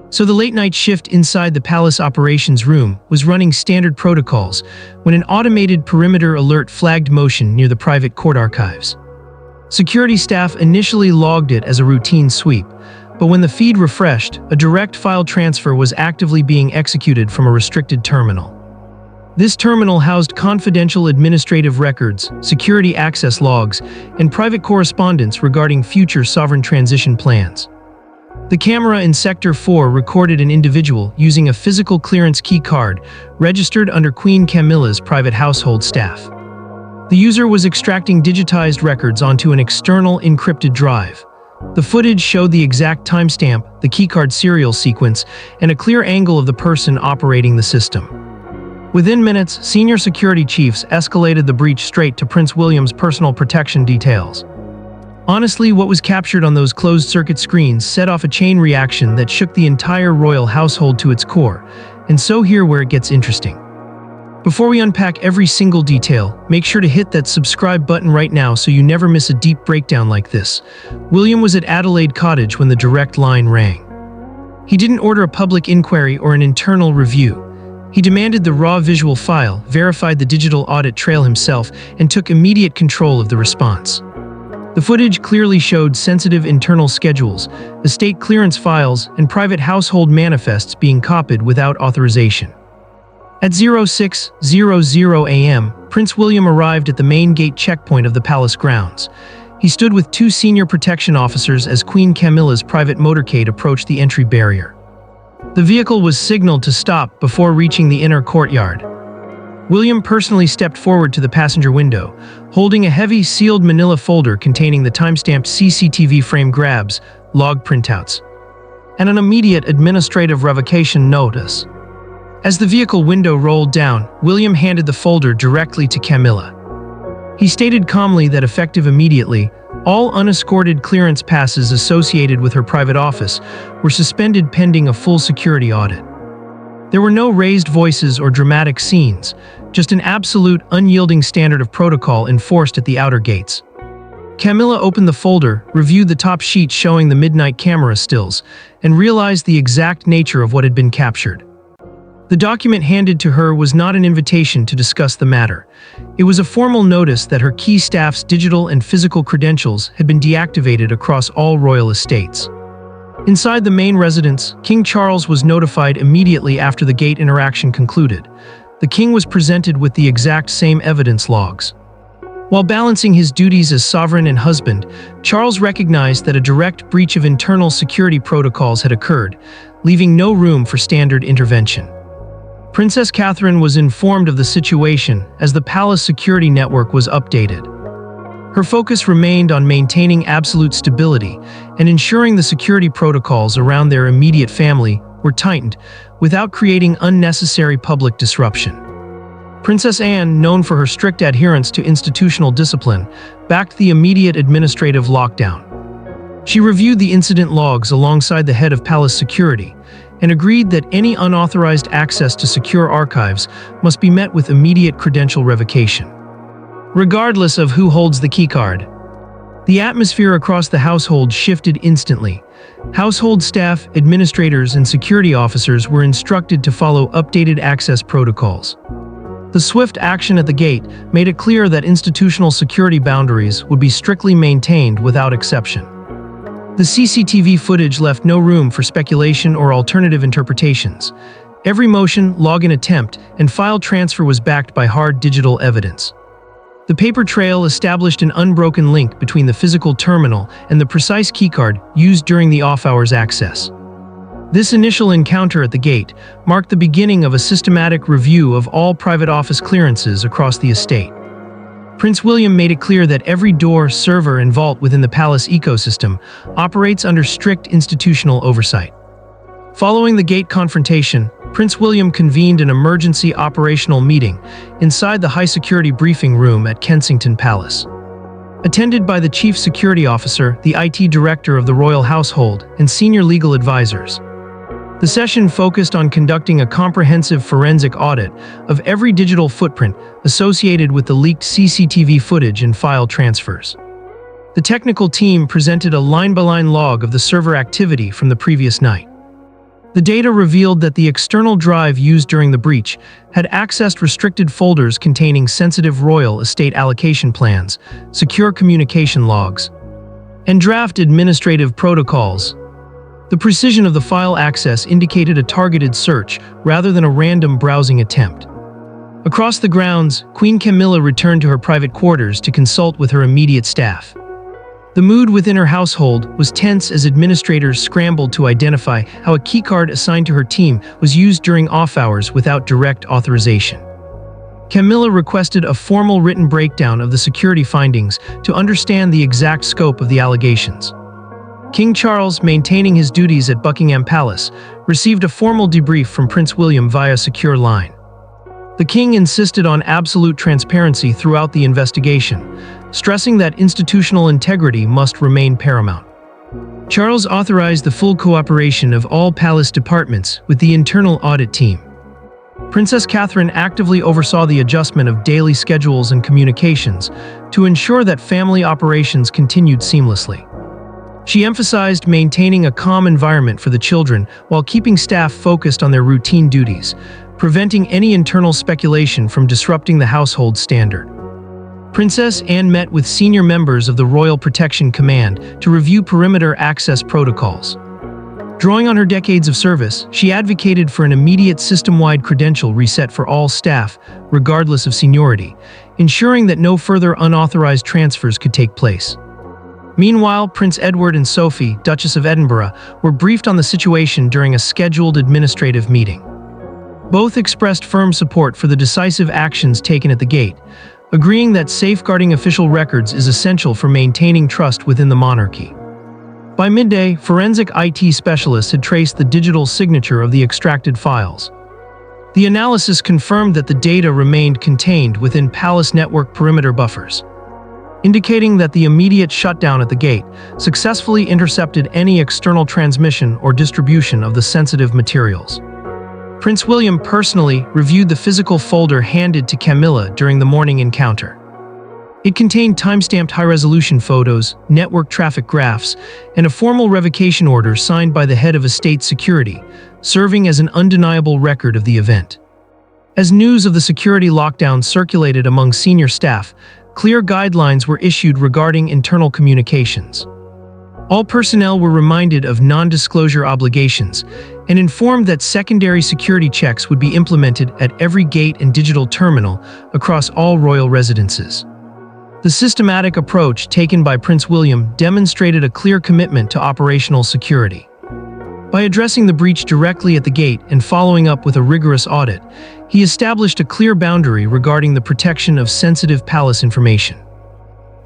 So the late-night shift inside the palace operations room was running standard protocols when an automated perimeter alert flagged motion near the private court archives. Security staff initially logged it as a routine sweep, but when the feed refreshed, a direct file transfer was actively being executed from a restricted terminal. This terminal housed confidential administrative records, security access logs, and private correspondence regarding future sovereign transition plans. The camera in Sector 4 recorded an individual using a physical clearance key card registered under Queen Camilla's private household staff. The user was extracting digitized records onto an external encrypted drive. The footage showed the exact timestamp, the keycard serial sequence, and a clear angle of the person operating the system. Within minutes, senior security chiefs escalated the breach straight to Prince William's personal protection details. Honestly, what was captured on those closed-circuit screens set off a chain reaction that shook the entire royal household to its core, and so here where it gets interesting. Before we unpack every single detail, make sure to hit that subscribe button right now so you never miss a deep breakdown like this. William was at Adelaide Cottage when the direct line rang. He didn't order a public inquiry or an internal review. He demanded the raw visual file, verified the digital audit trail himself, and took immediate control of the response. The footage clearly showed sensitive internal schedules, estate clearance files, and private household manifests being copied without authorization. At 06:00 a.m., Prince William arrived at the main gate checkpoint of the palace grounds. He stood with two senior protection officers as Queen Camilla's private motorcade approached the entry barrier. The vehicle was signaled to stop before reaching the inner courtyard. William personally stepped forward to the passenger window, holding a heavy, sealed manila folder containing the timestamped CCTV frame grabs, log printouts, and an immediate administrative revocation notice. As the vehicle window rolled down, William handed the folder directly to Camilla. He stated calmly that effective immediately, all unescorted clearance passes associated with her private office were suspended pending a full security audit. There were no raised voices or dramatic scenes, just an absolute, unyielding standard of protocol enforced at the outer gates. Camilla opened the folder, reviewed the top sheet showing the midnight camera stills, and realized the exact nature of what had been captured. The document handed to her was not an invitation to discuss the matter. It was a formal notice that her key staff's digital and physical credentials had been deactivated across all royal estates. Inside the main residence, King Charles was notified immediately after the gate interaction concluded. The king was presented with the exact same evidence logs. While balancing his duties as sovereign and husband, Charles recognized that a direct breach of internal security protocols had occurred, leaving no room for standard intervention. Princess Catherine was informed of the situation as the palace security network was updated. Her focus remained on maintaining absolute stability and ensuring the security protocols around their immediate family were tightened without creating unnecessary public disruption. Princess Anne, known for her strict adherence to institutional discipline, backed the immediate administrative lockdown. She reviewed the incident logs alongside the head of palace security and agreed that any unauthorized access to secure archives must be met with immediate credential revocation, regardless of who holds the keycard. The atmosphere across the household shifted instantly. Household staff, administrators, and security officers were instructed to follow updated access protocols. The swift action at the gate made it clear that institutional security boundaries would be strictly maintained without exception. The CCTV footage left no room for speculation or alternative interpretations. Every motion, login attempt, and file transfer was backed by hard digital evidence. The paper trail established an unbroken link between the physical terminal and the precise keycard used during the off-hours access. This initial encounter at the gate marked the beginning of a systematic review of all private office clearances across the estate. Prince William made it clear that every door, server, and vault within the palace ecosystem operates under strict institutional oversight. Following the gate confrontation, Prince William convened an emergency operational meeting inside the high-security briefing room at Kensington Palace. Attended by the chief security officer, the IT director of the royal household, and senior legal advisors. The session focused on conducting a comprehensive forensic audit of every digital footprint associated with the leaked CCTV footage and file transfers. The technical team presented a line-by-line log of the server activity from the previous night. The data revealed that the external drive used during the breach had accessed restricted folders containing sensitive royal estate allocation plans, secure communication logs, and draft administrative protocols. The precision of the file access indicated a targeted search rather than a random browsing attempt. Across the grounds, Queen Camilla returned to her private quarters to consult with her immediate staff. The mood within her household was tense as administrators scrambled to identify how a keycard assigned to her team was used during off-hours without direct authorization. Camilla requested a formal written breakdown of the security findings to understand the exact scope of the allegations. King Charles, maintaining his duties at Buckingham Palace, received a formal debrief from Prince William via secure line. The king insisted on absolute transparency throughout the investigation, stressing that institutional integrity must remain paramount. Charles authorized the full cooperation of all palace departments with the internal audit team. Princess Catherine actively oversaw the adjustment of daily schedules and communications to ensure that family operations continued seamlessly. She emphasized maintaining a calm environment for the children while keeping staff focused on their routine duties, preventing any internal speculation from disrupting the household standard. Princess Anne met with senior members of the Royal Protection Command to review perimeter access protocols. Drawing on her decades of service, she advocated for an immediate system-wide credential reset for all staff, regardless of seniority, ensuring that no further unauthorized transfers could take place. Meanwhile, Prince Edward and Sophie, Duchess of Edinburgh, were briefed on the situation during a scheduled administrative meeting. Both expressed firm support for the decisive actions taken at the gate, agreeing that safeguarding official records is essential for maintaining trust within the monarchy. By midday, forensic IT specialists had traced the digital signature of the extracted files. The analysis confirmed that the data remained contained within palace network perimeter buffers, indicating that the immediate shutdown at the gate successfully intercepted any external transmission or distribution of the sensitive materials. Prince William personally reviewed the physical folder handed to Camilla during the morning encounter. It contained time-stamped high-resolution photos, network traffic graphs, and a formal revocation order signed by the head of estate security, serving as an undeniable record of the event. As news of the security lockdown circulated among senior staff, clear guidelines were issued regarding internal communications. All personnel were reminded of non-disclosure obligations and informed that secondary security checks would be implemented at every gate and digital terminal across all royal residences. The systematic approach taken by Prince William demonstrated a clear commitment to operational security. By addressing the breach directly at the gate and following up with a rigorous audit, he established a clear boundary regarding the protection of sensitive palace information.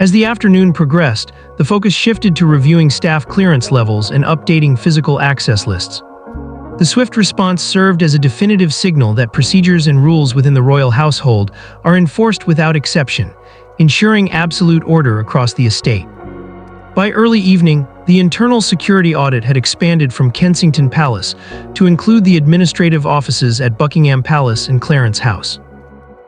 As the afternoon progressed, the focus shifted to reviewing staff clearance levels and updating physical access lists. The swift response served as a definitive signal that procedures and rules within the royal household are enforced without exception, ensuring absolute order across the estate. By early evening, the internal security audit had expanded from Kensington Palace to include the administrative offices at Buckingham Palace and Clarence House.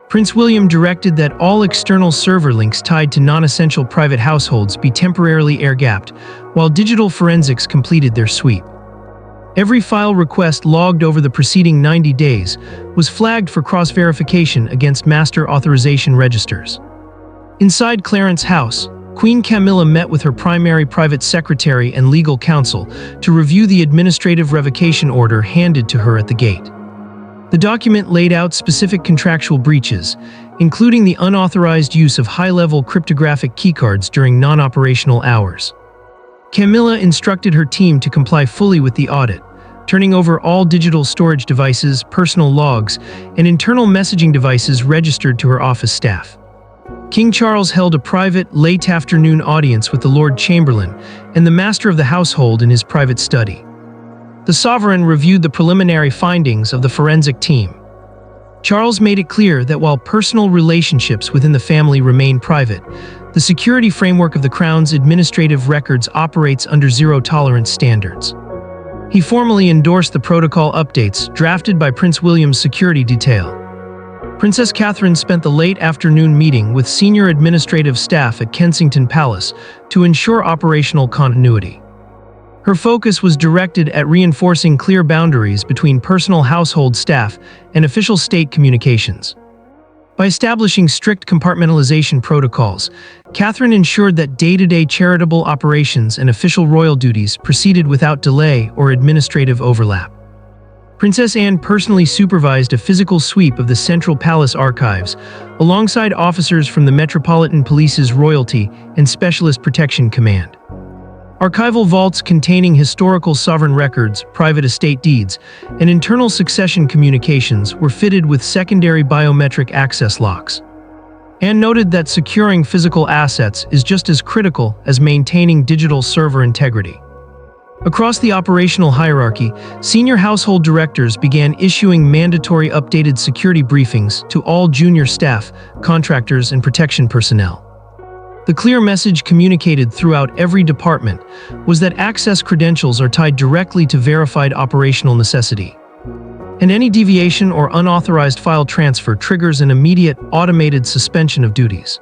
Prince William directed that all external server links tied to non-essential private households be temporarily air-gapped, while digital forensics completed their sweep. Every file request logged over the preceding 90 days was flagged for cross-verification against master authorization registers. Inside Clarence House, Queen Camilla met with her primary private secretary and legal counsel to review the administrative revocation order handed to her at the gate. The document laid out specific contractual breaches, including the unauthorized use of high-level cryptographic keycards during non-operational hours. Camilla instructed her team to comply fully with the audit, turning over all digital storage devices, personal logs, and internal messaging devices registered to her office staff. King Charles held a private, late-afternoon audience with the Lord Chamberlain and the Master of the Household in his private study. The sovereign reviewed the preliminary findings of the forensic team. Charles made it clear that while personal relationships within the family remain private, the security framework of the Crown's administrative records operates under zero-tolerance standards. He formally endorsed the protocol updates drafted by Prince William's security detail. Princess Catherine spent the late afternoon meeting with senior administrative staff at Kensington Palace to ensure operational continuity. Her focus was directed at reinforcing clear boundaries between personal household staff and official state communications. By establishing strict compartmentalization protocols, Catherine ensured that day-to-day charitable operations and official royal duties proceeded without delay or administrative overlap. Princess Anne personally supervised a physical sweep of the Central Palace archives, alongside officers from the Metropolitan Police's Royalty and Specialist Protection Command. Archival vaults containing historical sovereign records, private estate deeds, and internal succession communications were fitted with secondary biometric access locks. Anne noted that securing physical assets is just as critical as maintaining digital server integrity. Across the operational hierarchy, senior household directors began issuing mandatory updated security briefings to all junior staff, contractors, and protection personnel. The clear message communicated throughout every department was that access credentials are tied directly to verified operational necessity, and any deviation or unauthorized file transfer triggers an immediate, automated suspension of duties.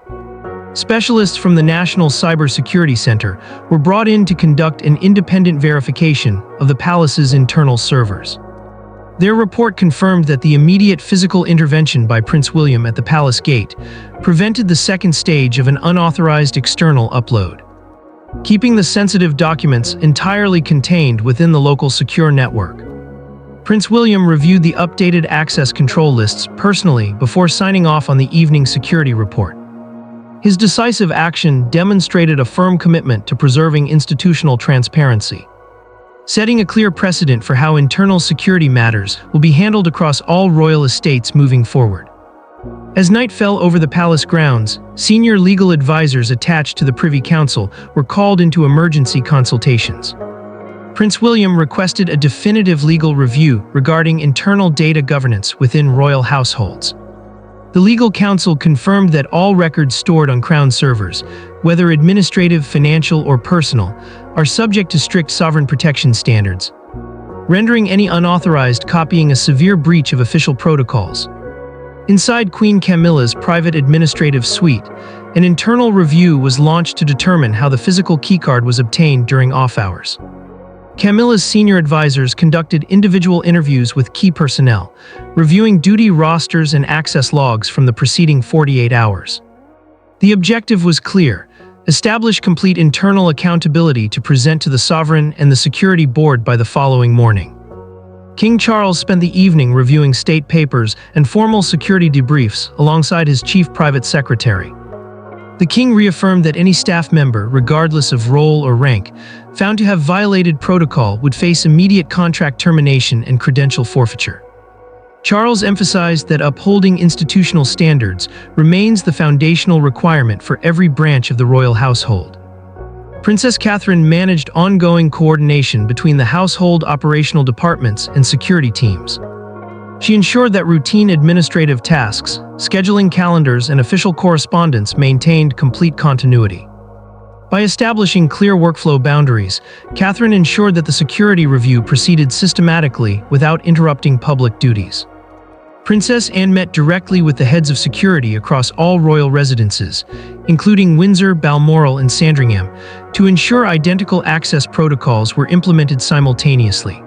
Specialists from the National Cybersecurity Center were brought in to conduct an independent verification of the palace's internal servers. Their report confirmed that the immediate physical intervention by Prince William at the palace gate prevented the second stage of an unauthorized external upload, keeping the sensitive documents entirely contained within the local secure network. Prince William reviewed the updated access control lists personally before signing off on the evening security report. His decisive action demonstrated a firm commitment to preserving institutional transparency, setting a clear precedent for how internal security matters will be handled across all royal estates moving forward. As night fell over the palace grounds, senior legal advisors attached to the Privy Council were called into emergency consultations. Prince William requested a definitive legal review regarding internal data governance within royal households. The legal counsel confirmed that all records stored on Crown servers, whether administrative, financial, or personal, are subject to strict sovereign protection standards, rendering any unauthorized copying a severe breach of official protocols. Inside Queen Camilla's private administrative suite, an internal review was launched to determine how the physical keycard was obtained during off-hours. Camilla's senior advisors conducted individual interviews with key personnel, reviewing duty rosters and access logs from the preceding 48 hours. The objective was clear: establish complete internal accountability to present to the sovereign and the security board by the following morning. King Charles spent the evening reviewing state papers and formal security debriefs alongside his chief private secretary. The king reaffirmed that any staff member, regardless of role or rank, found to have violated protocol would face immediate contract termination and credential forfeiture. Charles emphasized that upholding institutional standards remains the foundational requirement for every branch of the royal household. Princess Catherine managed ongoing coordination between the household operational departments and security teams. She ensured that routine administrative tasks, scheduling calendars, and official correspondence maintained complete continuity. By establishing clear workflow boundaries, Catherine ensured that the security review proceeded systematically without interrupting public duties. Princess Anne met directly with the heads of security across all royal residences, including Windsor, Balmoral, and Sandringham, to ensure identical access protocols were implemented simultaneously.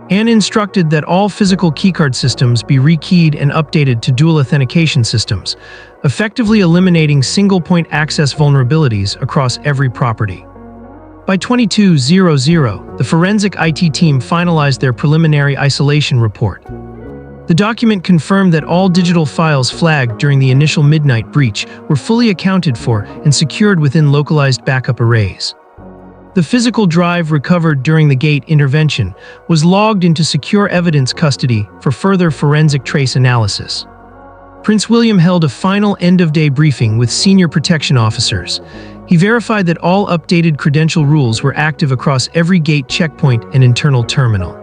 Anne instructed that all physical keycard systems be rekeyed and updated to dual authentication systems, effectively eliminating single-point access vulnerabilities across every property. By 2200, the forensic IT team finalized their preliminary isolation report. The document confirmed that all digital files flagged during the initial midnight breach were fully accounted for and secured within localized backup arrays. The physical drive recovered during the gate intervention was logged into secure evidence custody for further forensic trace analysis. Prince William held a final end-of-day briefing with senior protection officers. He verified that all updated credential rules were active across every gate checkpoint and internal terminal.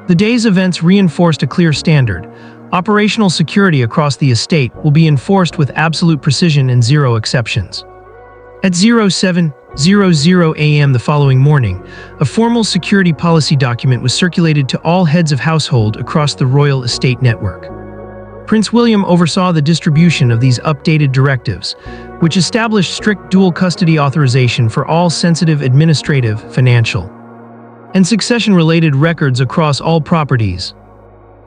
The day's events reinforced a clear standard: operational security across the estate will be enforced with absolute precision and zero exceptions. At 07:00 a.m. the following morning, a formal security policy document was circulated to all heads of household across the royal estate network. Prince William oversaw the distribution of these updated directives, which established strict dual custody authorization for all sensitive administrative, financial, and succession-related records across all properties.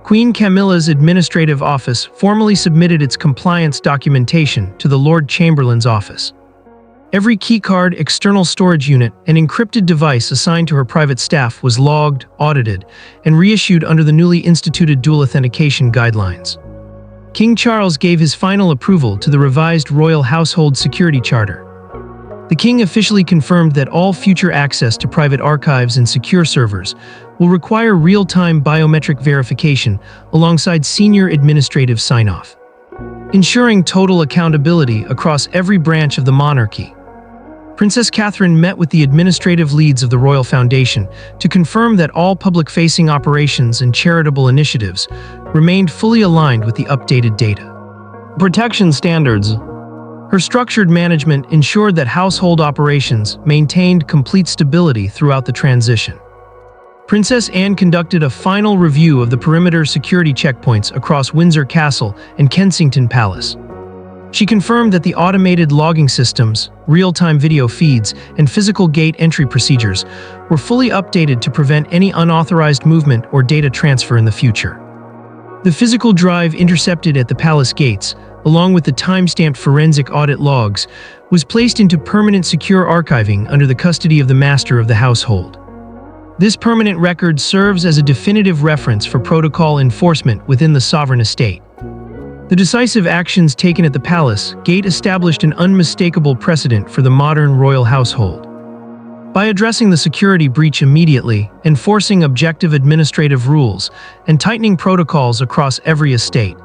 Queen Camilla's administrative office formally submitted its compliance documentation to the Lord Chamberlain's office. Every keycard, external storage unit, and encrypted device assigned to her private staff was logged, audited, and reissued under the newly instituted dual authentication guidelines. King Charles gave his final approval to the revised Royal Household Security Charter. The King officially confirmed that all future access to private archives and secure servers will require real-time biometric verification alongside senior administrative sign-off, ensuring total accountability across every branch of the monarchy. Princess Catherine met with the administrative leads of the Royal Foundation to confirm that all public-facing operations and charitable initiatives remained fully aligned with the updated data protection standards. Her structured management ensured that household operations maintained complete stability throughout the transition. Princess Anne conducted a final review of the perimeter security checkpoints across Windsor Castle and Kensington Palace. She confirmed that the automated logging systems, real-time video feeds, and physical gate entry procedures were fully updated to prevent any unauthorized movement or data transfer in the future. The physical drive intercepted at the palace gates, along with the time-stamped forensic audit logs, was placed into permanent secure archiving under the custody of the master of the household. This permanent record serves as a definitive reference for protocol enforcement within the sovereign estate. The decisive actions taken at the palace gate established an unmistakable precedent for the modern royal household. By addressing the security breach immediately, enforcing objective administrative rules, and tightening protocols across every estate,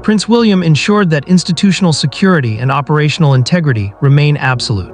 Prince William ensured that institutional security and operational integrity remain absolute.